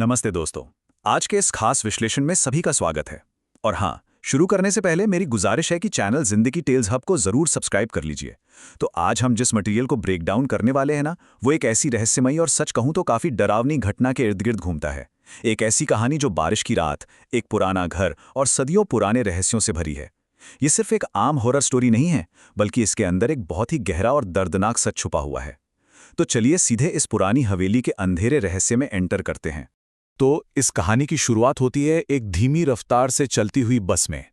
नमस्ते दोस्तों। आज के इस खास विश्लेषण में सभी का स्वागत है। और हाँ, शुरू करने से पहले मेरी गुजारिश है कि चैनल जिंदगी टेल्स हब को जरूर सब्सक्राइब कर लीजिए। तो आज हम जिस मटेरियल को ब्रेक डाउन करने वाले हैं ना, वो एक ऐसी रहस्यमयी और सच कहूं तो काफी डरावनी घटना के इर्द गिर्द घूमता है। एक ऐसी कहानी जो बारिश की रात, एक पुराना घर और सदियों पुराने रहस्यों से भरी है। ये सिर्फ एक आम हॉरर स्टोरी नहीं है, बल्कि इसके अंदर एक बहुत ही गहरा और दर्दनाक सच छुपा हुआ है। तो चलिए सीधे इस पुरानी हवेली के अंधेरे रहस्य में एंटर करते हैं। तो इस कहानी की शुरुआत होती है एक धीमी रफ्तार से चलती हुई बस में।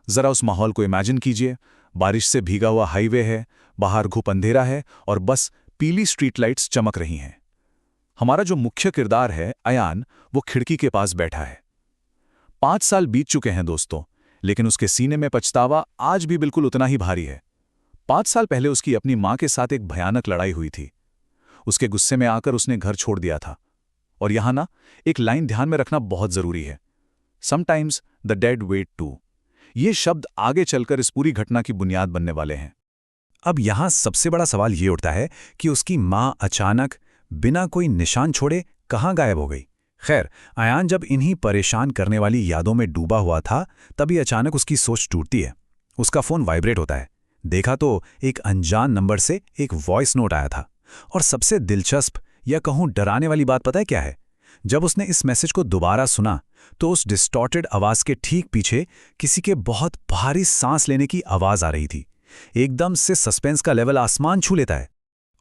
जरा उस माहौल को इमेजिन कीजिए। बारिश से भीगा हुआ हाईवे है, बाहर घुप अंधेरा है और बस पीली स्ट्रीट लाइट्स चमक रही हैं। हमारा जो मुख्य किरदार है अयान, वो खिड़की के पास बैठा है। 5 साल बीत चुके हैं दोस्तों, लेकिन उसके सीने में पछतावा आज भी बिल्कुल उतना ही भारी है। 5 साल पहले उसकी अपनी मां के साथ एक भयानक लड़ाई हुई थी। उसके गुस्से में आकर उसने घर छोड़ दिया था। और यहां ना, एक लाइन ध्यान में रखना बहुत जरूरी है। Sometimes the dead weight too. ये शब्द आगे चलकर इस पूरी घटना की बुनियाद बनने वाले हैं। अब यहां सबसे बड़ा सवाल ये उठता है कि उसकी मां अचानक बिना कोई निशान छोड़े कहां गायब हो गई। खैर, अयान जब इन्हीं परेशान करने वाली यादों में डूबा हुआ था, तभी अचानक उसकी सोच टूटती है। उसका फोन वाइब्रेट होता है। देखा तो एक अनजान नंबर से एक वॉइस नोट आया था। और सबसे दिलचस्प या कहूं डराने वाली बात पता है क्या है? जब उसने इस मैसेज को दोबारा सुना, तो उस डिस्टॉर्टेड आवाज के ठीक पीछे किसी के बहुत भारी सांस लेने की आवाज आ रही थी। एकदम से सस्पेंस का लेवल आसमान छू लेता है।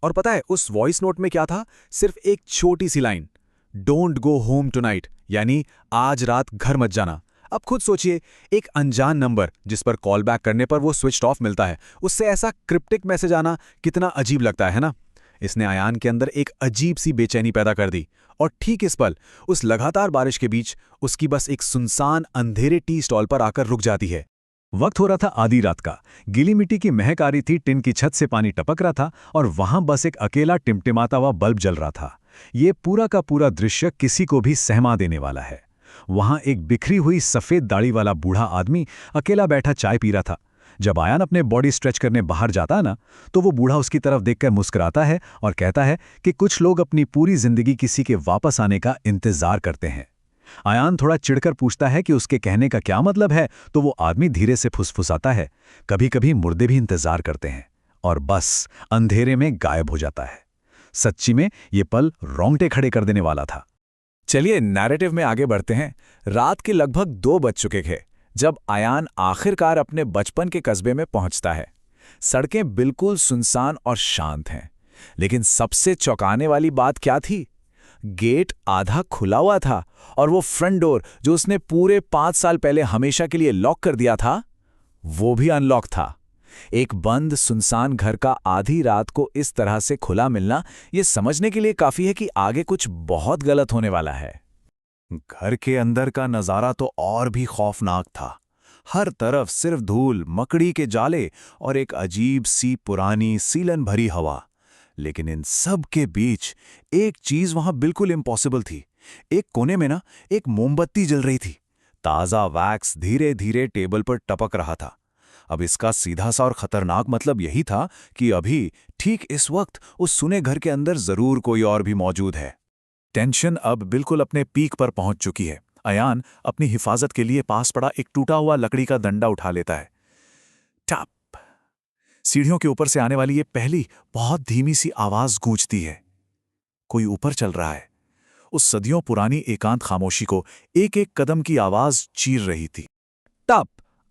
और पता है उस वॉइस नोट में क्या था? सिर्फ एक छोटी सी line, don't go home tonight, यानी आज रात घर मत जाना। अब खुद सोचिए, एक अनजान नंबर जिस पर कॉल बैक करने पर वो स्विच्ड ऑफ मिलता है, उससे ऐसा क्रिप्टिक मैसेज आना कितना अजीब लगता है ना। इसने अयान के अंदर एक अजीब सी बेचैनी पैदा कर दी। और ठीक इस पल, उस लगातार बारिश के बीच, उसकी बस एक सुनसान अंधेरे टी स्टॉल पर आकर रुक जाती है। वक्त हो रहा था आधी रात का। गीली मिट्टी की महक आ रही थी, टिन की छत से पानी टपक रहा था और वहां बस एक अकेला टिमटिमाता हुआ बल्ब जल रहा था। ये पूरा का पूरा दृश्य किसी को भी सहमा देने वाला है। वहां एक बिखरी हुई सफेद दाढ़ी वाला बूढ़ा आदमी अकेला बैठा चाय पी रहा था। जब अयान अपने बॉडी स्ट्रेच करने बाहर जाता है ना, तो वो बूढ़ा उसकी तरफ देखकर मुस्कुराता है और कहता है कि कुछ लोग अपनी पूरी जिंदगी किसी के वापस आने का इंतजार करते हैं। अयान थोड़ा चिढ़कर पूछता है कि उसके कहने का क्या मतलब है, तो वो आदमी धीरे से फुसफुसाता है, कभी कभी मुर्दे भी इंतजार करते हैं। और बस अंधेरे में गायब हो जाता है। सच्ची में ये पल रोंगटे खड़े कर देने वाला था। चलिए नैरेटिव में आगे बढ़ते हैं। रात के लगभग 2 बज चुके थे जब अयान आखिरकार अपने बचपन के कस्बे में पहुंचता है। सड़कें बिल्कुल सुनसान और शांत हैं, लेकिन सबसे चौंकाने वाली बात क्या थी? गेट आधा खुला हुआ था और वो फ्रंट डोर जो उसने पूरे 5 साल पहले हमेशा के लिए लॉक कर दिया था, वो भी अनलॉक था। एक बंद सुनसान घर का आधी रात को इस तरह से खुला मिलना, ये समझने के लिए काफी है कि आगे कुछ बहुत गलत होने वाला है। घर के अंदर का नजारा तो और भी खौफनाक था। हर तरफ सिर्फ धूल, मकड़ी के जाले और एक अजीब सी पुरानी सीलन भरी हवा। लेकिन इन सब के बीच एक चीज वहां बिल्कुल इम्पॉसिबल थी। एक कोने में ना, एक मोमबत्ती जल रही थी। ताजा वैक्स धीरे धीरे टेबल पर टपक रहा था। अब इसका सीधा सा और खतरनाक मतलब यही था कि अभी ठीक इस वक्त उस सुने घर के अंदर जरूर कोई और भी मौजूद है। टेंशन अब बिल्कुल अपने पीक पर पहुंच चुकी है। अयान अपनी हिफाजत के लिए पास पड़ा एक टूटा हुआ लकड़ी का डंडा उठा लेता है। टप! सीढ़ियों के ऊपर से आने वाली ये पहली बहुत धीमी सी आवाज गूंजती है। कोई ऊपर चल रहा है। उस सदियों पुरानी एकांत खामोशी को एक एक कदम की आवाज चीर रही थी। तब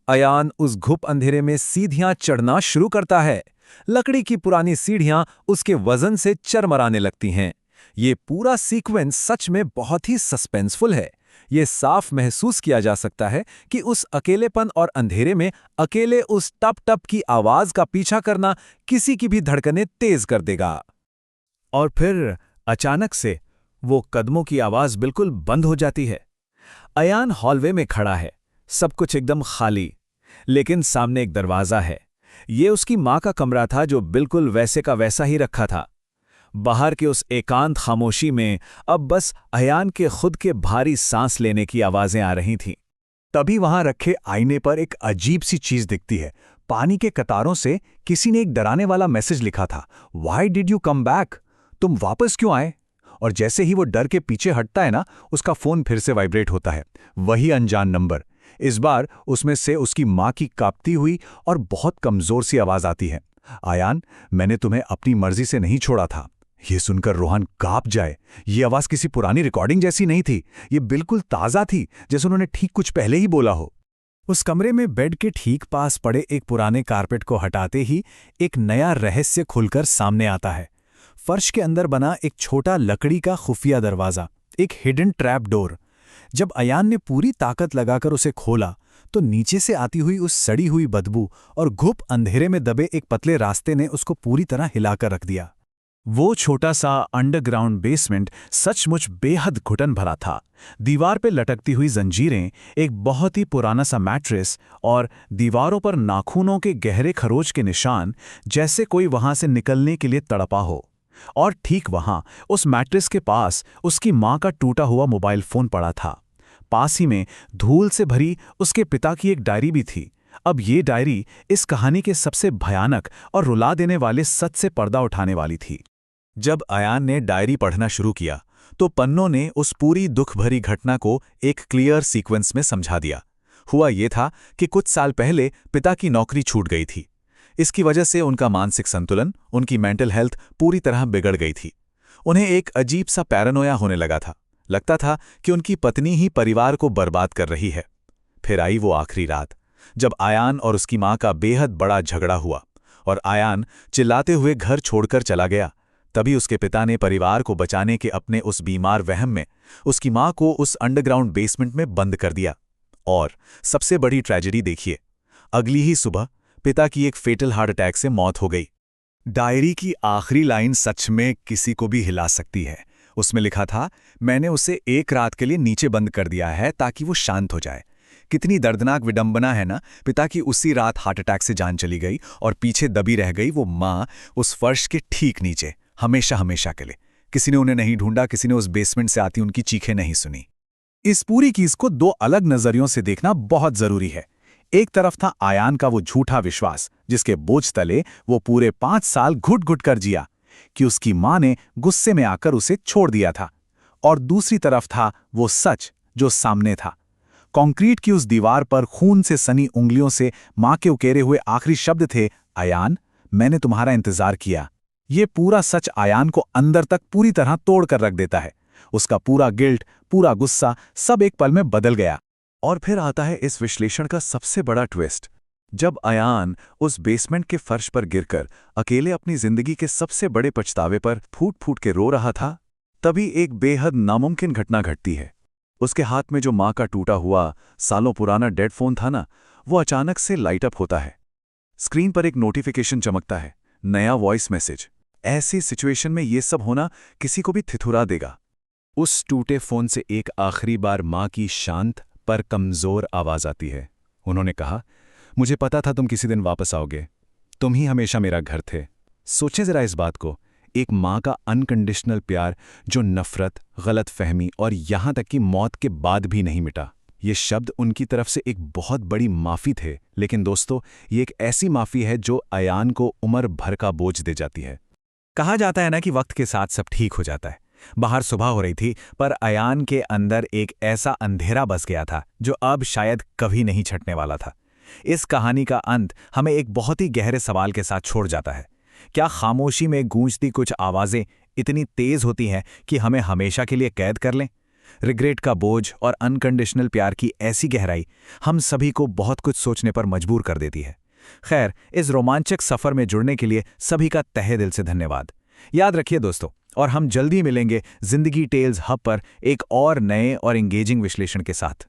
अयान उस घुप अंधेरे में सीढ़ियां चढ़ना शुरू करता है। लकड़ी की पुरानी सीढ़ियां उसके वजन से चरमराने लगती हैं। ये पूरा सीक्वेंस सच में बहुत ही सस्पेंसफुल है। ये साफ महसूस किया जा सकता है कि उस अकेलेपन और अंधेरे में अकेले उस टप टप की आवाज का पीछा करना किसी की भी धड़कनें तेज कर देगा। और फिर अचानक से वो कदमों की आवाज बिल्कुल बंद हो जाती है। अयान हॉलवे में खड़ा है, सब कुछ एकदम खाली, लेकिन सामने एक दरवाजा है। ये उसकी मां का कमरा था, जो बिल्कुल वैसे का वैसा ही रखा था। बाहर के उस एकांत खामोशी में अब बस अयान के खुद के भारी सांस लेने की आवाजें आ रही थीं। तभी वहां रखे आईने पर एक अजीब सी चीज दिखती है। पानी के कतारों से किसी ने एक डराने वाला मैसेज लिखा था, "Why did you come back?" तुम वापस क्यों आए? और जैसे ही वो डर के पीछे हटता है ना, उसका फोन फिर से वाइब्रेट होता है। वही अनजान नंबर। इस बार उसमें से उसकी माँ की कांपती हुई और बहुत कमजोर सी आवाज आती है, आयान, मैंने तुम्हें अपनी मर्जी से नहीं छोड़ा था। ये सुनकर रोहन कांप जाए। ये आवाज किसी पुरानी रिकॉर्डिंग जैसी नहीं थी, ये बिल्कुल ताजा थी, जैसे उन्होंने ठीक कुछ पहले ही बोला हो। उस कमरे में बेड के ठीक पास पड़े एक पुराने कारपेट को हटाते ही एक नया रहस्य खुलकर सामने आता है। फर्श के अंदर बना एक छोटा लकड़ी का खुफिया दरवाजा, एक हिडन ट्रैप डोर। जब अयान ने पूरी ताकत लगाकर उसे खोला तो नीचे से आती हुई उस सड़ी हुई बदबू और घुप अंधेरे में दबे एक पतले रास्ते ने उसको पूरी तरह हिलाकर रख दिया। वो छोटा सा अंडरग्राउंड बेसमेंट सचमुच बेहद घुटन भरा था। दीवार पे लटकती हुई जंजीरें, एक बहुत ही पुराना सा मैट्रेस और दीवारों पर नाखूनों के गहरे खरोच के निशान, जैसे कोई वहां से निकलने के लिए तड़पा हो। और ठीक वहां उस मैट्रेस के पास उसकी मां का टूटा हुआ मोबाइल फोन पड़ा था। पास ही में धूल से भरी उसके पिता की एक डायरी भी थी। अब ये डायरी इस कहानी के सबसे भयानक और रुला देने वाले सच से पर्दा उठाने वाली थी। जब अयान ने डायरी पढ़ना शुरू किया तो पन्नों ने उस पूरी दुख भरी घटना को एक क्लियर सीक्वेंस में समझा दिया। हुआ ये था कि कुछ साल पहले पिता की नौकरी छूट गई थी। इसकी वजह से उनका मानसिक संतुलन, उनकी मेंटल हेल्थ पूरी तरह बिगड़ गई थी। उन्हें एक अजीब सा पैरानोया होने लगा था। लगता था कि उनकी पत्नी ही परिवार को बर्बाद कर रही है। फिर आई वो आखिरी रात जब आयान और उसकी मां का बेहद बड़ा झगड़ा हुआ और आयान चिल्लाते हुए घर छोड़कर चला गया। तभी उसके पिता ने परिवार को बचाने के अपने उस बीमार वहम में उसकी मां को उस अंडरग्राउंड बेसमेंट में बंद कर दिया। और सबसे बड़ी ट्रेजेडी देखिए, अगली ही सुबह पिता की एक फेटल हार्ट अटैक से मौत हो गई। डायरी की आखिरी लाइन सच में किसी को भी हिला सकती है। उसमें लिखा था, मैंने उसे एक रात के लिए नीचे बंद कर दिया है ताकि वो शांत हो जाए। कितनी दर्दनाक विडंबना है ना। पिता की उसी रात हार्ट अटैक से जान चली गई और पीछे दबी रह गई वो मां उस फर्श के ठीक नीचे, हमेशा हमेशा के लिए। किसी ने उन्हें नहीं ढूंढा, किसी ने उस बेसमेंट से आती उनकी चीखें नहीं सुनी। इस पूरी चीज को दो अलग नजरियों से देखना बहुत जरूरी है। एक तरफ था आयान का वो झूठा विश्वास, जिसके बोझ तले वो पूरे 5 साल घुट घुट कर जिया कि उसकी मां ने गुस्से में आकर उसे छोड़ दिया था। और दूसरी तरफ था वो सच जो सामने था। कंक्रीट की उस दीवार पर खून से सनी उंगलियों से मां के उकेरे हुए आखिरी शब्द थे, आयान, मैंने तुम्हारा इंतजार किया। ये पूरा सच आयान को अंदर तक पूरी तरह तोड़ कर रख देता है। उसका पूरा गिल्ट, पूरा गुस्सा सब एक पल में बदल गया। और फिर आता है इस विश्लेषण का सबसे बड़ा ट्विस्ट। जब अयान उस बेसमेंट के फर्श पर गिरकर अकेले अपनी जिंदगी के सबसे बड़े पछतावे पर फूट फूट के रो रहा था, तभी एक बेहद नामुमकिन घटना घटती है। उसके हाथ में जो मां का टूटा हुआ सालों पुराना डेड फोन था ना, वो अचानक से लाइट अप होता है। स्क्रीन पर एक नोटिफिकेशन चमकता है, नया वॉइस मैसेज। ऐसी सिचुएशन में ये सब होना किसी को भी थिथुरा देगा। उस टूटे फोन से एक आखिरी बार मां की शांत पर कमजोर आवाज आती है। उन्होंने कहा, मुझे पता था तुम किसी दिन वापस आओगे, तुम ही हमेशा मेरा घर थे। सोचें जरा इस बात को, एक मां का अनकंडीशनल प्यार जो नफरत, गलत फहमी और यहां तक कि मौत के बाद भी नहीं मिटा। ये शब्द उनकी तरफ से एक बहुत बड़ी माफी थे, लेकिन दोस्तों, ये एक ऐसी माफी है जो अयान को उम्र भर का बोझ दे जाती है। कहा जाता है ना कि वक्त के साथ सब ठीक हो जाता है। बाहर सुबह हो रही थी, पर अयान के अंदर एक ऐसा अंधेरा बस गया था जो अब शायद कभी नहीं छटने वाला था। इस कहानी का अंत हमें एक बहुत ही गहरे सवाल के साथ छोड़ जाता है। क्या खामोशी में गूंजती कुछ आवाजें इतनी तेज होती हैं कि हमें हमेशा के लिए कैद कर लें? रिग्रेट का बोझ और अनकंडीशनल प्यार की ऐसी गहराई हम सभी को बहुत कुछ सोचने पर मजबूर कर देती है। खैर, इस रोमांचक सफर में जुड़ने के लिए सभी का तहे दिल से धन्यवाद। याद रखिए दोस्तों, और हम जल्दी मिलेंगे जिंदगी टेल्स हब पर एक और नए और एंगेजिंग विश्लेषण के साथ।